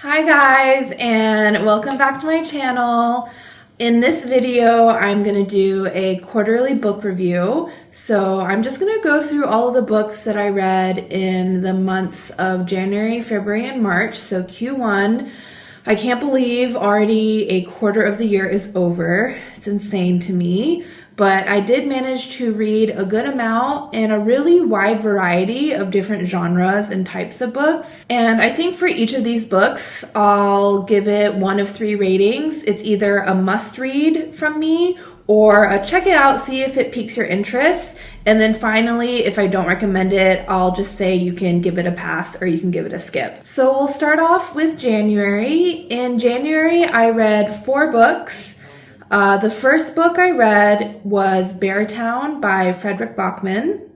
Hi guys, and welcome back to my channel. In this video, I'm going to do a quarterly book review. So I'm just going to go through all of the books that I read in the months of January, February, and March. So Q1, I can't believe already a quarter of the year is over. It's insane to me. But I did manage to read a good amount in a really wide variety of different genres and types of books. And I think for each of these books, I'll give it 1 of 3 ratings. It's either a must read from me or a check it out, see if it piques your interest. And then finally, if I don't recommend it, I'll just say you can give it a pass or you can give it a skip. So we'll start off with January. In January, I read 4 books. The first book I read was Beartown by Fredrik Backman.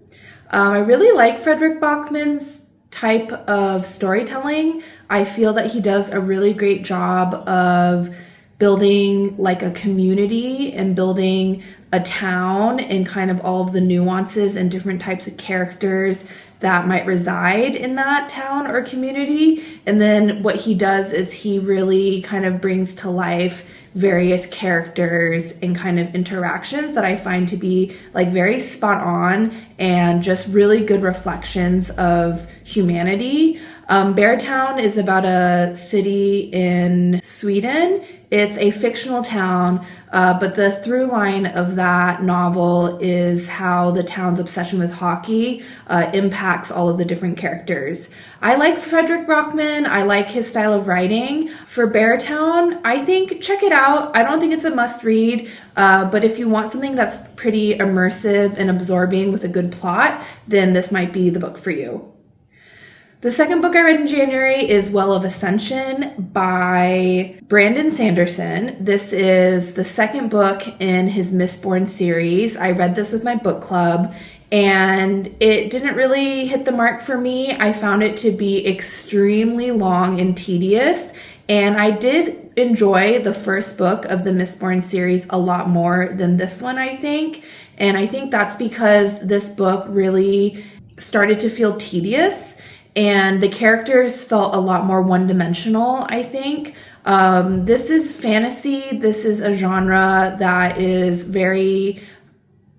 I really like Fredrik Backman's type of storytelling. I feel that he does a really great job of building like a community and building a town and kind of all of the nuances and different types of characters that might reside in that town or community. And then what he does is he really kind of brings to life various characters and kind of interactions that I find to be like very spot on and just really good reflections of humanity. Beartown is about a city in Sweden. It's a fictional town, but the through line of that novel is how the town's obsession with hockey impacts all of the different characters. I like Fredrik Backman. I like his style of writing. For Beartown, I think check it out. I don't think it's a must read, but if you want something that's pretty immersive and absorbing with a good plot, then this might be the book for you. The second book I read in January is Well of Ascension by Brandon Sanderson. This is the second book in his Mistborn series. I read this with my book club and it didn't really hit the mark for me. I found it to be extremely long and tedious, and I did enjoy the first book of the Mistborn series a lot more than this one, I think. And I think that's because this book really started to feel tedious. And the characters felt a lot more one-dimensional, I think. This is fantasy. This is a genre that is very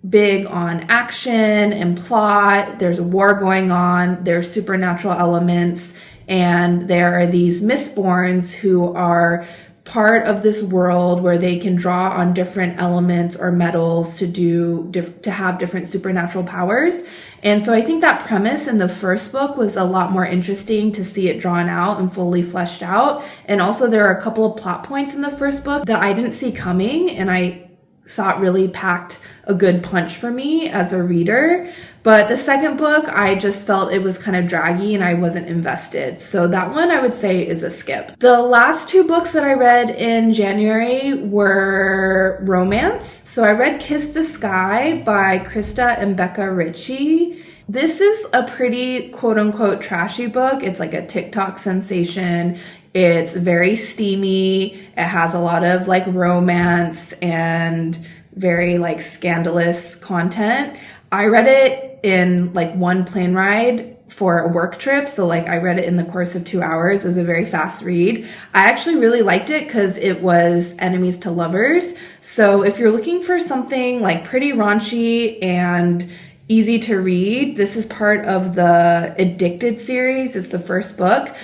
big on action and plot. There's a war going on. There's supernatural elements. And there are these Mistborns who are part of this world where they can draw on different elements or metals to have different supernatural powers. And so I think that premise in the first book was a lot more interesting to see it drawn out and fully fleshed out. And also there are a couple of plot points in the first book that I didn't see coming, and I saw it really packed a good punch for me as a reader. But the second book, I just felt it was kind of draggy and I wasn't invested. So that one I would say is a skip. The last 2 books that I read in January were romance. So I read Kiss the Sky by Krista and Becca Ritchie. This is a pretty quote-unquote trashy book. It's like a TikTok sensation. It's very steamy. It has a lot of like romance and very like scandalous content. I read it in like one plane ride for a work trip. So like I read it in the course of 2 hours. It was a very fast read. I actually really liked it because it was enemies to lovers. So if you're looking for something like pretty raunchy and easy to read, this is part of the Addicted series. It's the first book.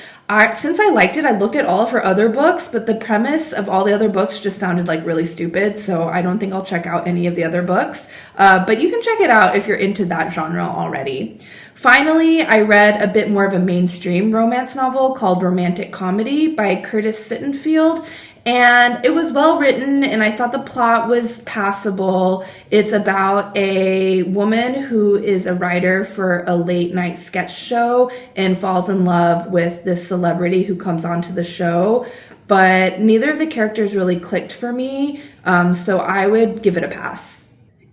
Since I liked it, I looked at all of her other books, but the premise of all the other books just sounded like really stupid, so I don't think I'll check out any of the other books. But you can check it out if you're into that genre already. Finally, I read a bit more of a mainstream romance novel called Romantic Comedy by Curtis Sittenfeld. And it was well written, and I thought the plot was passable. It's about a woman who is a writer for a late night sketch show and falls in love with this celebrity who comes onto the show. But neither of the characters really clicked for me, so I would give it a pass.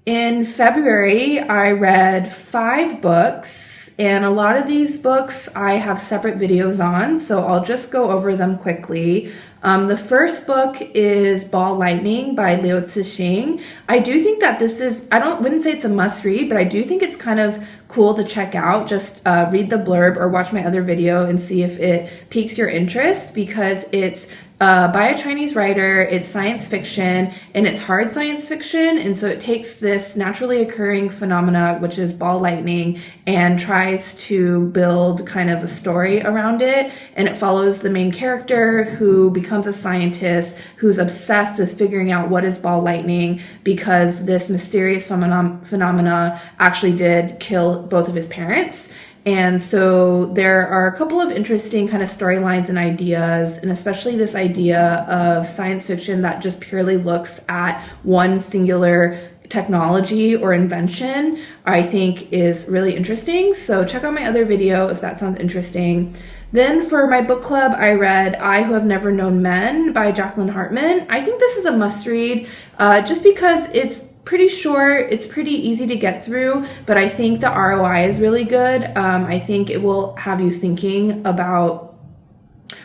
In February, I read 5 books. and a lot of these books I have separate videos on, so I'll just go over them quickly. The first book is Ball Lightning by Liu Cixin. I do think that this is, wouldn't say it's a must read, but I do think it's kind of cool to check out. Just read the blurb or watch my other video and see if it piques your interest, because it's by a Chinese writer, it's science fiction, and it's hard science fiction, and so it takes this naturally occurring phenomena, which is ball lightning, and tries to build kind of a story around it, and it follows the main character who becomes a scientist who's obsessed with figuring out what is ball lightning, because this mysterious phenomena actually did kill both of his parents. And so there are a couple of interesting kind of storylines and ideas, and especially this idea of science fiction that just purely looks at one singular technology or invention, I think is really interesting. So check out my other video if that sounds interesting. Then for my book club, I read I Who Have Never Known Men by Jacqueline Harpman. I think this is a must read just because it's pretty short, it's pretty easy to get through, but I think the ROI is really good. I think it will have you thinking about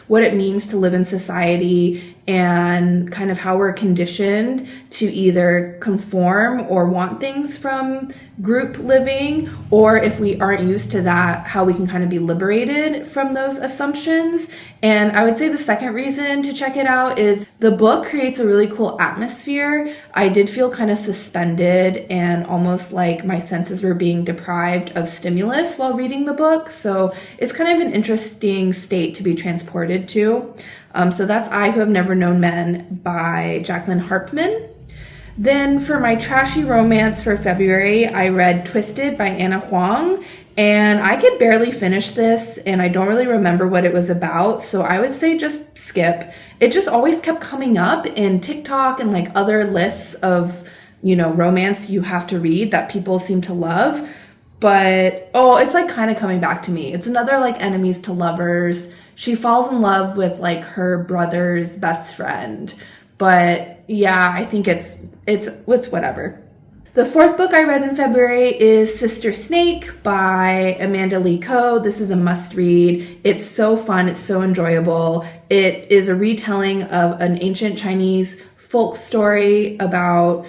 what it means to live in society and kind of how we're conditioned to either conform or want things from group living, or if we aren't used to that, how we can kind of be liberated from those assumptions. And I would say the second reason to check it out is the book creates a really cool atmosphere. I did feel kind of suspended and almost like my senses were being deprived of stimulus while reading the book. So it's kind of an interesting state to be transported to. So that's I Who Have Never Known Men by Jacqueline Harpman. Then for my trashy romance for February, I read Twisted by Anna Huang, and I could barely finish this, and I don't really remember what it was about, so I would say just skip. It just always kept coming up in TikTok and like other lists of, romance you have to read that people seem to love. But, it's like kind of coming back to me. It's another like enemies to lovers. She falls in love with like her brother's best friend. But yeah, I think it's whatever. The fourth book I read in February is Sister Snake by Amanda Lee Koe. This is a must read. It's so fun. It's so enjoyable. It is a retelling of an ancient Chinese folk story about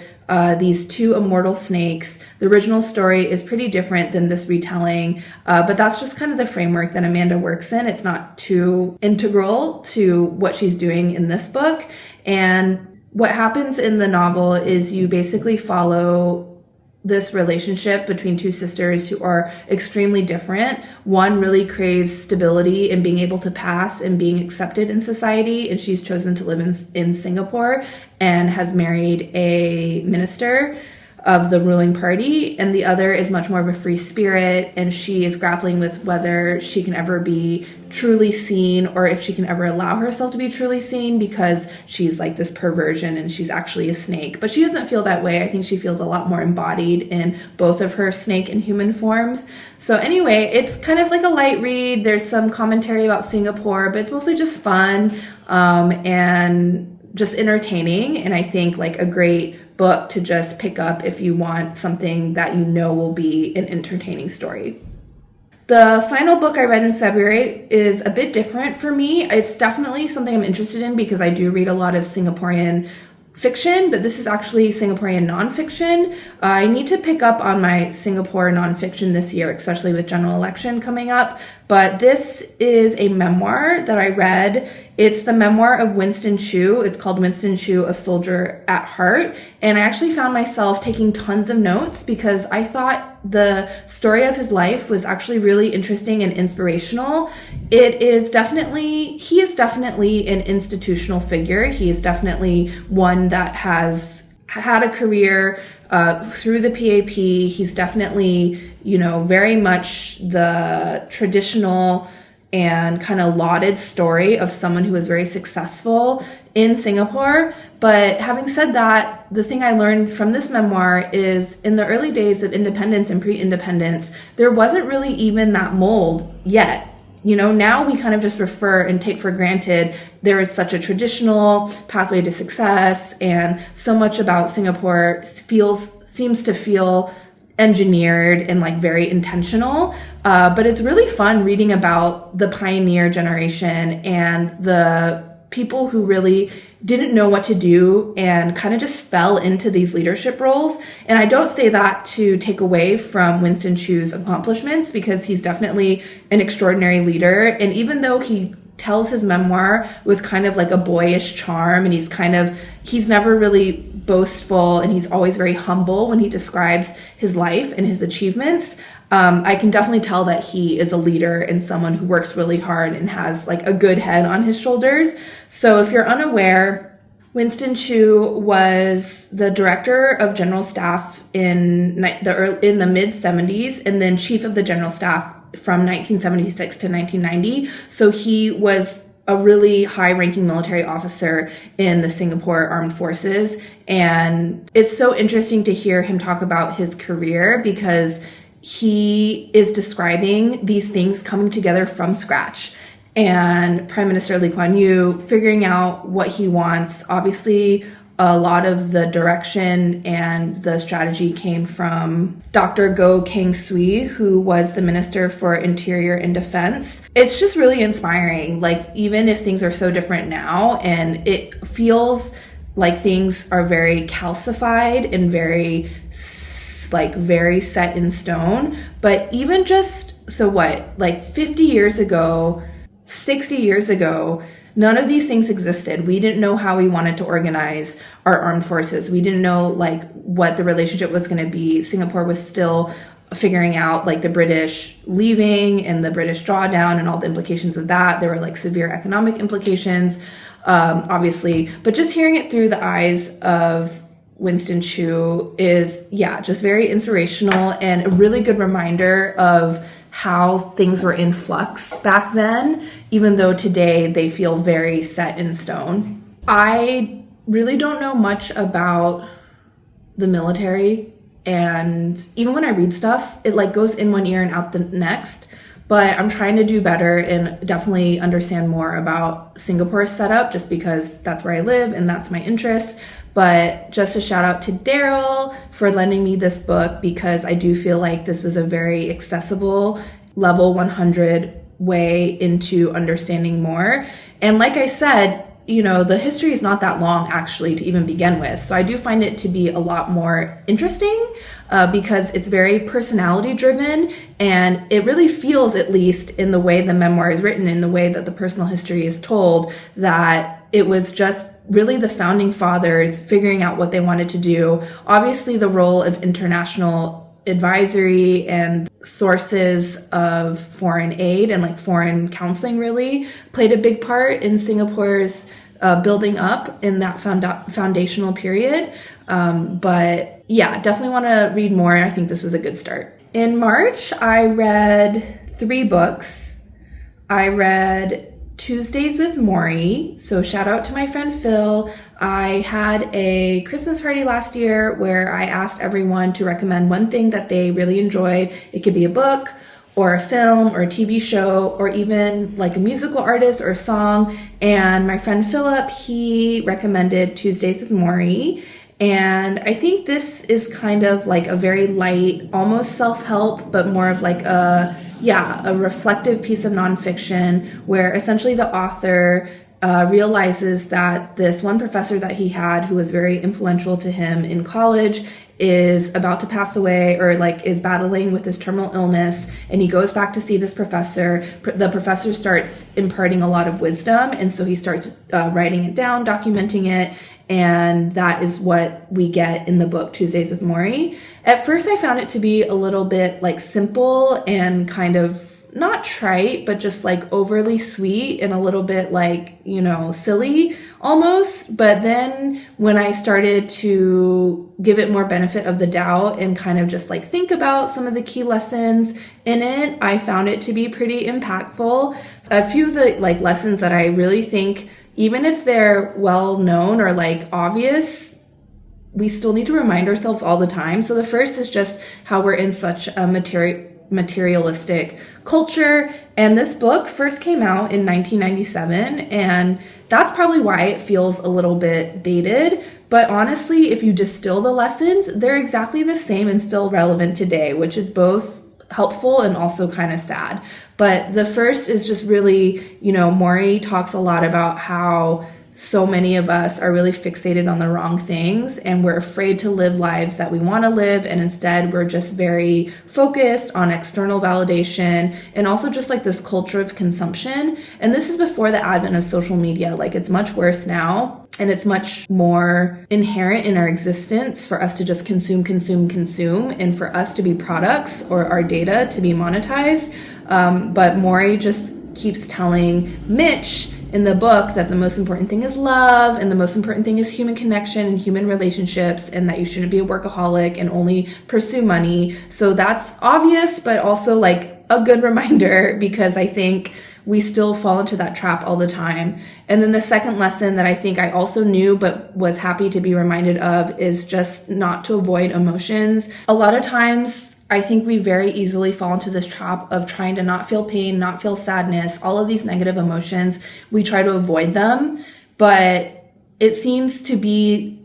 these two immortal snakes. The original story is pretty different than this retelling, but that's just kind of the framework that Amanda works in. It's not too integral to what she's doing in this book. And what happens in the novel is you basically follow this relationship between two sisters who are extremely different. One really craves stability and being able to pass and being accepted in society, and she's chosen to live in Singapore and has married a minister of the ruling party, and the other is much more of a free spirit, and she is grappling with whether she can ever be truly seen or if she can ever allow herself to be truly seen, because she's like this perversion and she's actually a snake. But she doesn't feel that way. I think she feels a lot more embodied in both of her snake and human forms. So anyway, it's kind of like a light read. There's some commentary about Singapore, but it's mostly just fun and just entertaining, and I think like a great book to just pick up if you want something that will be an entertaining story. The final book I read in February is a bit different for me. It's definitely something I'm interested in because I do read a lot of Singaporean fiction, but this is actually Singaporean nonfiction. I need to pick up on my Singapore nonfiction this year, especially with general election coming up. But this is a memoir that I read. It's the memoir of Winston Choo. It's called Winston Choo, A Soldier at Heart. And I actually found myself taking tons of notes because I thought the story of his life was actually really interesting and inspirational. He is definitely an institutional figure. He is definitely one that has had a career through the PAP. He's definitely, very much the traditional and kind of lauded story of someone who was very successful in Singapore. But having said that, the thing I learned from this memoir is in the early days of independence and pre-independence, there wasn't really even that mold yet. Now we kind of just refer and take for granted there is such a traditional pathway to success, and so much about Singapore seems to feel engineered and like very intentional. But it's really fun reading about the pioneer generation and the people who really didn't know what to do and kind of just fell into these leadership roles. And I don't say that to take away from Winston Choo's accomplishments, because he's definitely an extraordinary leader. And even though he tells his memoir with kind of like a boyish charm, and he's never really boastful, and he's always very humble when he describes his life and his achievements, I can definitely tell that he is a leader and someone who works really hard and has like a good head on his shoulders. So if you're unaware, Winston Choo was the director of general staff in the mid 70s, and then chief of the general staff from 1976 to 1990. So he was a really high-ranking military officer in the Singapore Armed Forces. And it's so interesting to hear him talk about his career, because he is describing these things coming together from scratch. And Prime Minister Lee Kuan Yew figuring out what he wants. Obviously, a lot of the direction and the strategy came from Dr. Goh Keng Swee, who was the Minister for Interior and Defense. It's just really inspiring. Like, even if things are so different now, and it feels like things are very calcified and very set in stone, but even just, 50 years ago, 60 years ago, none of these things existed. We didn't know how we wanted to organize our armed forces. We didn't know what the relationship was going to be. Singapore was still figuring out the British leaving and the British drawdown and all the implications of that. There were severe economic implications, obviously, but just hearing it through the eyes of Winston Choo is, just very inspirational and a really good reminder of how things were in flux back then, even though today they feel very set in stone. I really don't know much about the military, and even when I read stuff, it goes in one ear and out the next. But I'm trying to do better and definitely understand more about Singapore's setup, just because that's where I live and that's my interest. But just a shout out to Daryl for lending me this book, because I do feel like this was a very accessible level 100 way into understanding more. And like I said, the history is not that long actually to even begin with. So I do find it to be a lot more interesting because it's very personality driven, and it really feels, at least in the way the memoir is written, in the way that the personal history is told, that it was just really the founding fathers figuring out what they wanted to do. Obviously, the role of international advisory and sources of foreign aid and foreign counseling really played a big part in Singapore's building up in that foundational period. But definitely want to read more. I think this was a good start. In March, I read 3 books. I read Tuesdays with Morrie. So shout out to my friend Phil. I had a Christmas party last year where I asked everyone to recommend one thing that they really enjoyed. It could be a book or a film or a TV show or even a musical artist or a song. And my friend Phillip, he recommended Tuesdays with Morrie. And I think this is kind of a very light, almost self-help, but more of a reflective piece of nonfiction where essentially the author realizes that this one professor that he had, who was very influential to him in college, is about to pass away, or is battling with this terminal illness, and he goes back to see this professor. The professor starts imparting a lot of wisdom, and so he starts writing it down, documenting it, and that is what we get in the book Tuesdays with Morrie. At first I found it to be a little bit simple and kind of not trite, but just overly sweet and a little bit silly almost. But then when I started to give it more benefit of the doubt and kind of just think about some of the key lessons in it, I found it to be pretty impactful. A few of the lessons that I really think, even if they're well known or obvious, we still need to remind ourselves all the time. So the first is just how we're in such a like materialistic culture. And this book first came out in 1997, and that's probably why it feels a little bit dated. But honestly, if you distill the lessons, they're exactly the same and still relevant today, which is both helpful and also kind of sad. But the first is just really, you know, Morrie talks a lot about how so many of us are really fixated on the wrong things, and we're afraid to live lives that we want to live, and instead we're just very focused on external validation and also just like this culture of consumption. And this is before the advent of social media. Like, it's much worse now, and it's much more inherent in our existence for us to just consume, and for us to be products or our data to be monetized. But Morrie just keeps telling Mitch in the book that the most important thing is love, and the most important thing is human connection and human relationships, and that you shouldn't be a workaholic and only pursue money. So that's obvious, but also like a good reminder, because I think we still fall into that trap all the time. And then the second lesson that I think I also knew but was happy to be reminded of is just not to avoid emotions. A lot of times I think we very easily fall into this trap of trying to not feel pain, not feel sadness, all of these negative emotions. We try to avoid them, but it seems to be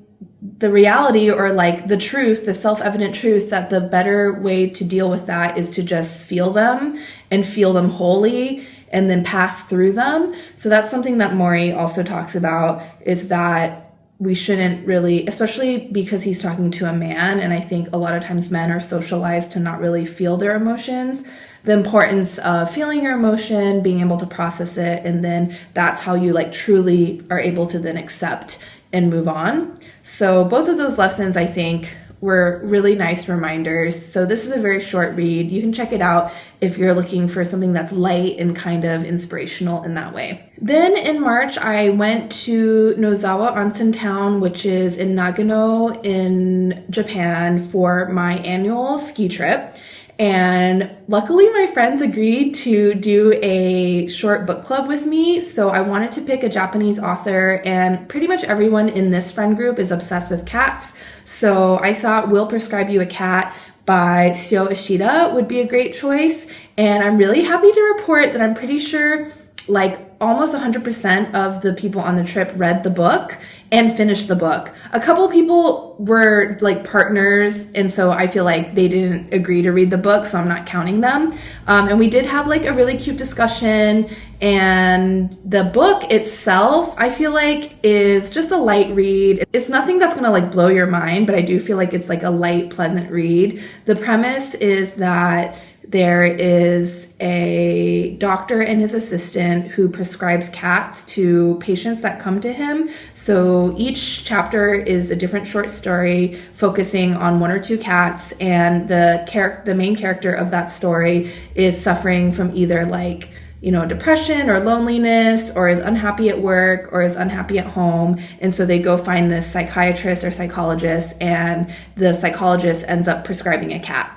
the reality, or like the truth, the self-evident truth, that the better way to deal with that is to just feel them and feel them wholly and then pass through them. So that's something that Morrie also talks about, is that we shouldn't really, especially because he's talking to a man, and I think a lot of times men are socialized to not really feel their emotions, the importance of feeling your emotion, being able to process it, and then that's how you like truly are able to then accept and move on. So both of those lessons, I think, were really nice reminders. So this is a very short read. You can check it out if you're looking for something that's light and kind of inspirational in that way. Then in March, I went to Nozawa Onsen Town, which is in Nagano in Japan, for my annual ski trip. And luckily my friends agreed to do a short book club with me. So I wanted to pick a Japanese author, and pretty much everyone in this friend group is obsessed with cats. So I thought Will Prescribe You a Cat by Syou Ishida would be a great choice. And I'm really happy to report that I'm pretty sure like almost 100% of the people on the trip read the book and finished the book. A couple people were like partners, and so I feel like they didn't agree to read the book, so I'm not counting them. And we did have like a really cute discussion, and the book itself, I feel like, is just a light read. It's nothing that's gonna like blow your mind, but I do feel like it's like a light, pleasant read. The premise is that there is a doctor and his assistant who prescribes cats to patients that come to him. So each chapter is a different short story focusing on one or two cats, and the main character of that story is suffering from either like, you know, depression or loneliness, or is unhappy at work, or is unhappy at home. And so they go find this psychiatrist or psychologist, and the psychologist ends up prescribing a cat.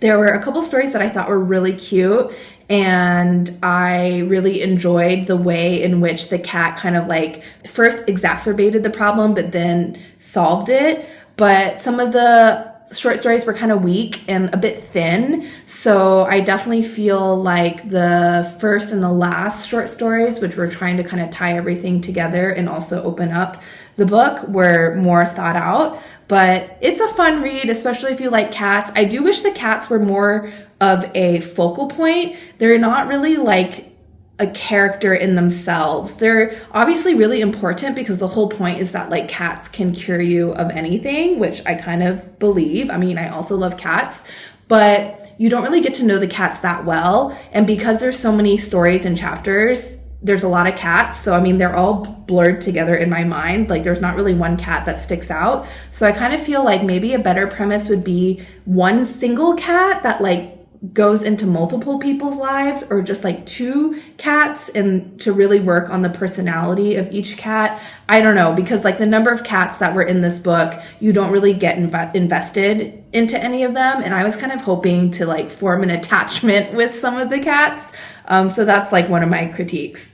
There were a couple stories that I thought were really cute, and I really enjoyed the way in which the cat kind of like first exacerbated the problem but then solved it. But some of the short stories were kind of weak and a bit thin, so I definitely feel like the first and the last short stories, which were trying to kind of tie everything together and also open up the book, were more thought out. But it's a fun read, especially if you like cats. I do wish the cats were more of a focal point. They're not really like a character in themselves. They're obviously really important because the whole point is that like cats can cure you of anything, which I kind of believe. I mean, I also love cats, but you don't really get to know the cats that well. And because there's so many stories and chapters, there's a lot of cats. So, I mean, they're all blurred together in my mind. Like, there's not really one cat that sticks out. So I kind of feel like maybe a better premise would be one single cat that like goes into multiple people's lives, or just like two cats, and to really work on the personality of each cat. I don't know, because like the number of cats that were in this book, you don't really get invested into any of them. And I was kind of hoping to like form an attachment with some of the cats. So that's like one of my critiques.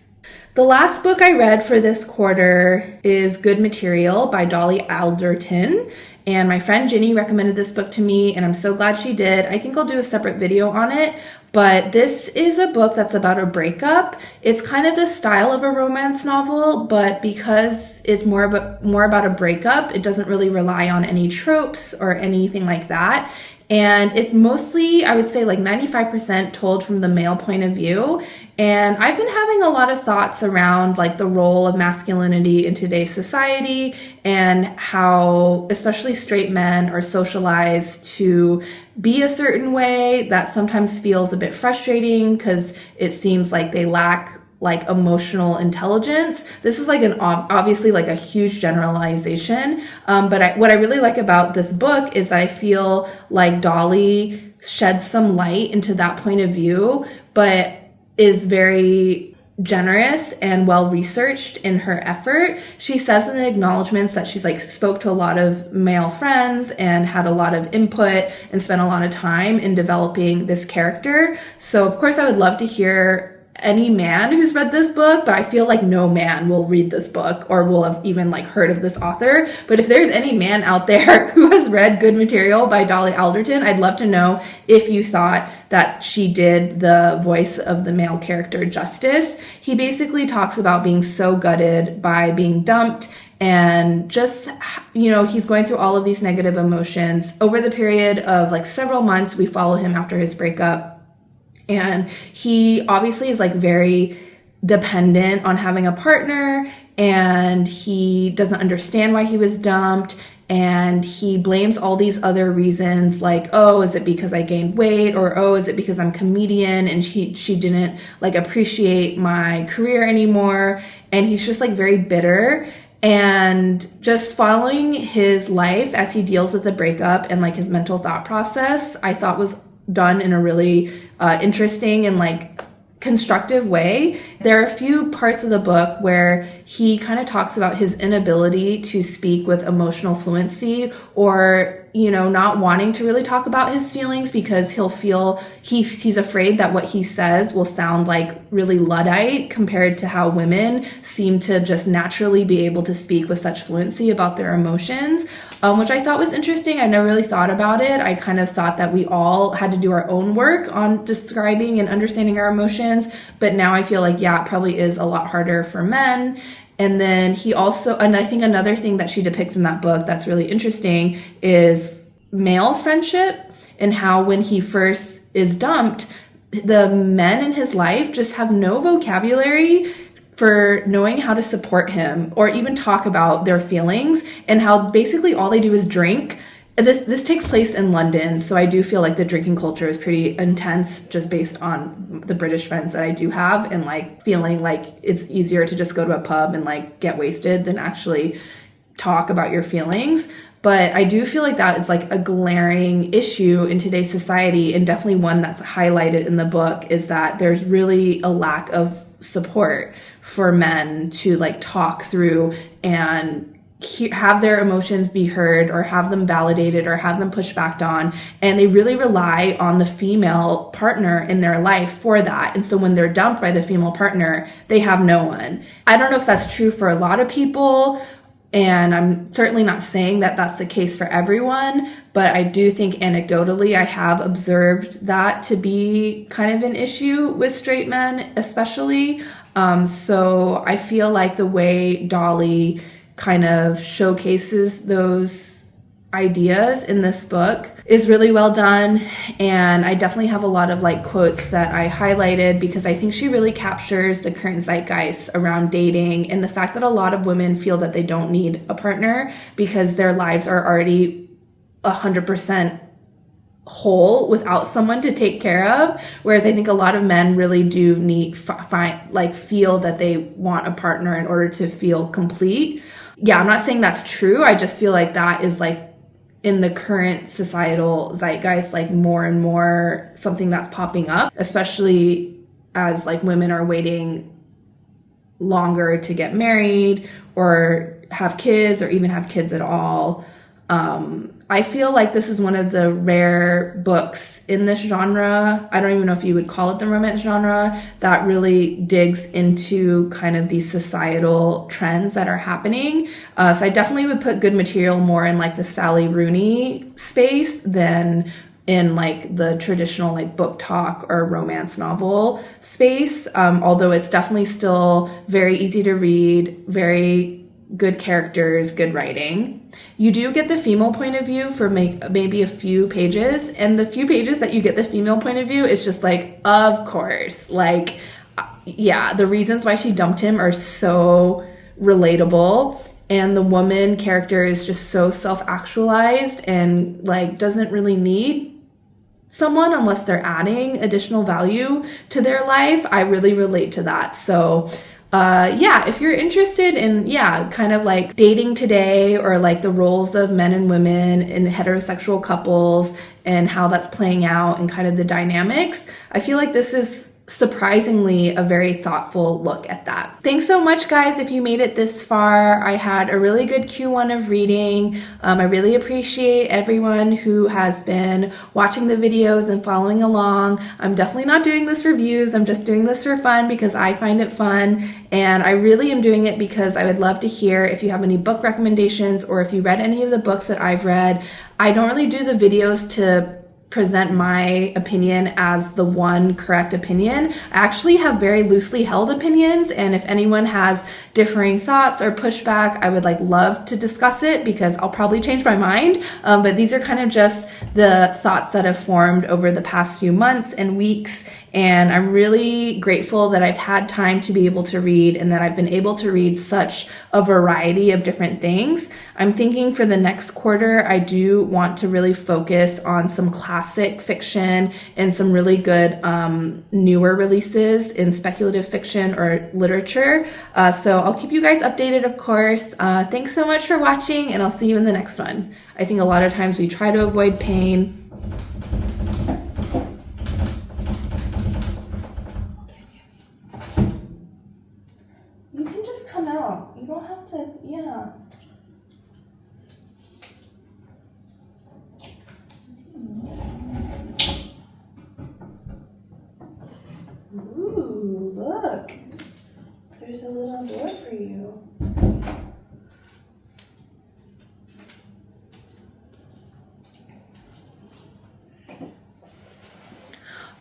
The last book I read for this quarter is Good Material by Dolly Alderton. And my friend Ginny recommended this book to me, and I'm so glad she did. I think I'll do a separate video on it, but this is a book that's about a breakup. It's kind of the style of a romance novel, but because it's more about a breakup, it doesn't really rely on any tropes or anything like that. And it's mostly, I would say, like 95% told from the male point of view. And I've been having a lot of thoughts around like the role of masculinity in today's society and how especially straight men are socialized to be a certain way that sometimes feels a bit frustrating because it seems like they lack like emotional intelligence. This is like obviously like a huge generalization. But what I really like about this book is that I feel like Dolly sheds some light into that point of view, but is very generous and well researched in her effort. She says in the acknowledgments that she's like spoke to a lot of male friends and had a lot of input and spent a lot of time in developing this character. So of course I would love to hear any man who's read this book, but I feel like no man will read this book or will have even like heard of this author. But if there's any man out there who has read Good Material by Dolly Alderton, I'd love to know if you thought that she did the voice of the male character justice. He basically talks about being so gutted by being dumped and just, you know, he's going through all of these negative emotions. Over the period of like several months, we follow him after his breakup. And he obviously is like very dependent on having a partner, and he doesn't understand why he was dumped. And he blames all these other reasons like, oh, is it because I gained weight? Or, oh, is it because I'm a comedian and she didn't like appreciate my career anymore? And he's just like very bitter. And just following his life as he deals with the breakup and like his mental thought process, I thought was done in a really interesting and like constructive way. There are a few parts of the book where he kind of talks about his inability to speak with emotional fluency, or you know, not wanting to really talk about his feelings because he'll feel he's afraid that what he says will sound like really Luddite compared to how women seem to just naturally be able to speak with such fluency about their emotions, which I thought was interesting. I never really thought about it. I kind of thought that we all had to do our own work on describing and understanding our emotions, but now I feel like, yeah, it probably is a lot harder for men. And then he also, and I think another thing that she depicts in that book that's really interesting is male friendship, and how when he first is dumped, the men in his life just have no vocabulary for knowing how to support him or even talk about their feelings, and how basically all they do is drink. This takes place in London, so I do feel like the drinking culture is pretty intense just based on the British friends that I do have, and like feeling like it's easier to just go to a pub and like get wasted than actually talk about your feelings. But I do feel like that is like a glaring issue in today's society, and definitely one that's highlighted in the book, is that there's really a lack of support for men to like talk through and have their emotions be heard or have them validated or have them pushed back on. And they really rely on the female partner in their life for that. And so when they're dumped by the female partner, they have no one. I don't know if that's true for a lot of people, and I'm certainly not saying that that's the case for everyone, but I do think anecdotally I have observed that to be kind of an issue with straight men especially. So I feel like the way Dolly kind of showcases those ideas in this book is really well done. And I definitely have a lot of like quotes that I highlighted because I think she really captures the current zeitgeist around dating and the fact that a lot of women feel that they don't need a partner because their lives are already 100% whole without someone to take care of, whereas I think a lot of men really do need feel that they want a partner in order to feel complete. Yeah, I'm not saying that's true. I just feel like that is like in the current societal zeitgeist, like more and more something that's popping up, especially as like women are waiting longer to get married or have kids or even have kids at all. I feel like this is one of the rare books in this genre. I don't even know if you would call it the romance genre, that really digs into kind of these societal trends that are happening. So I definitely would put Good Material more in like the Sally Rooney space than in like the traditional like book talk or romance novel space. Although it's definitely still very easy to read, very good characters, good writing. You do get the female point of view for maybe a few pages, and the few pages that you get the female point of view is just like, of course, like, yeah, the reasons why she dumped him are so relatable, and the woman character is just so self-actualized and like doesn't really need someone unless they're adding additional value to their life. I really relate to that. So yeah, if you're interested in, kind of like dating today, or like the roles of men and women in heterosexual couples and how that's playing out and kind of the dynamics, I feel like this is surprisingly a very thoughtful look at that. Thanks so much, guys, if you made it this far. I had a really good Q1 of reading. I really appreciate everyone who has been watching the videos and following along. I'm definitely not doing this for views. I'm just doing this for fun because I find it fun, and I really am doing it because I would love to hear if you have any book recommendations or if you read any of the books that I've read. I don't really do the videos to present my opinion as the one correct opinion. I actually have very loosely held opinions, and if anyone has differing thoughts or pushback, I would like love to discuss it because I'll probably change my mind. But these are kind of just the thoughts that have formed over the past few months and weeks. And I'm really grateful that I've had time to be able to read and that I've been able to read such a variety of different things. I'm thinking for the next quarter, I do want to really focus on some classic fiction and some really good newer releases in speculative fiction or literature. So I'll keep you guys updated, of course. Thanks so much for watching, and I'll see you in the next one. I think a lot of times we try to avoid pain. You can just come out. You don't have to, yeah. Ooh, look. There's a little door for you.